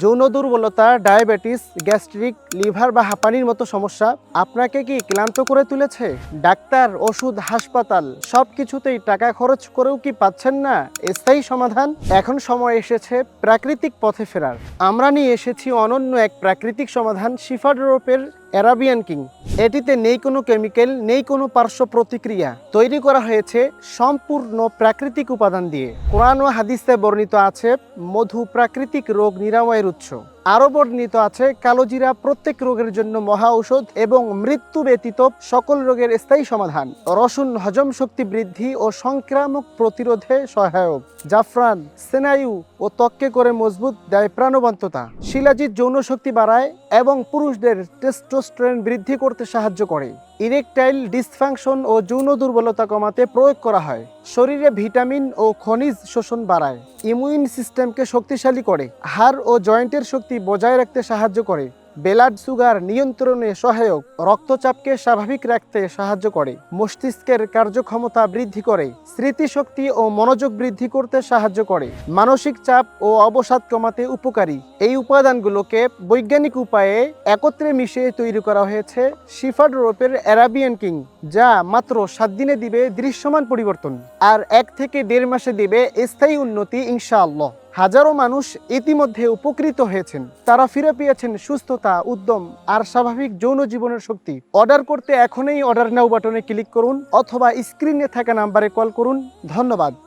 যৌন দুর্বলতা, diabetes, gastric, liver বা হাঁপানির মতো সমস্যা আপনাকে কি ক্লান্ত করে তুলেছে? ডাক্তার, ওষুধ, হাসপাতাল সবকিছুতেই টাকা খরচ করেও কি পাচ্ছেন না স্থায়ী সমাধান? এখন সময় এসেছে প্রাকৃতিক পথে ফেরার। আমরা নিয়ে এসেছি অনন্য এক প্রাকৃতিক সমাধান, শিফা ড্রপের অ্যারাবিয়ান কিং। এটিতে নেই কোনো কেমিক্যাল, নেই কোনো পার্শ্ব প্রতিক্রিয়া। তৈরি করা হয়েছে সম্পূর্ণ প্রাকৃতিক উপাদান দিয়ে। কোরআন ও হাদিসে বর্ণিত আছে মধু প্রাকৃতিক রোগ নিরাময়ের উৎস। আরও বর্ণিত আছে কালোজিরা প্রত্যেক রোগের জন্য মহা ঔষধ এবং মৃত্যু ব্যতীত সকল রোগের স্থায়ী সমাধান। রসুন হজম শক্তি বৃদ্ধি ও সংক্রামক প্রতিরোধে সহায়ক। জাফরান স্নায়ু ও ত্বককে করে মজবুত, দেয় প্রাণবন্ততা। শিলাজিৎ যৌন শক্তি বাড়ায় এবং পুরুষদের টেস্টোস্টেরন বৃদ্ধি করতে সাহায্য করে। ইরেকটাইল ডিসফাংশন ও যৌন দুর্বলতা কমাতে প্রয়োগ করা হয়। শরীরে ভিটামিন ও খনিজ শোষণ বাড়ায়। ইমিউন সিস্টেমকে শক্তিশালী করে। হাড় ও জয়েন্টের শক্তি বজায় রাখতে সাহায্য করে। ব্লাড সুগার নিয়ন্ত্রণে সহায়ক। রক্তচাপকে স্বাভাবিক রাখতে সাহায্য করে। মস্তিষ্কের কার্যক্ষমতা বৃদ্ধি করে। স্মৃতিশক্তি ও মনোযোগ বৃদ্ধি করতে সাহায্য করে। মানসিক চাপ ও অবসাদ কমাতে উপকারী। এই উপাদানগুলোকে বৈজ্ঞানিক উপায়ে একত্রে মিশিয়ে তৈরি করা হয়েছে শিফা ড্রপের অ্যারাবিয়ান কিং, যা মাত্র 7 দিনে দিবে দৃশ্যমান পরিবর্তন আর 1 থেকে 1.5 মাসে দিবে স্থায়ী উন্নতি ইনশাআল্লাহ। হাজারো মানুষ ইতিমধ্যে উপকৃত হয়েছেন। তারা ফিরে পেয়েছেন সুস্থতা, উদ্যম আর স্বাভাবিক যৌন জীবনের শক্তি। অর্ডার করতে এখনই অর্ডার নাও বাটনে ক্লিক করুন অথবা স্ক্রিনে থাকা নাম্বারে কল করুন। ধন্যবাদ।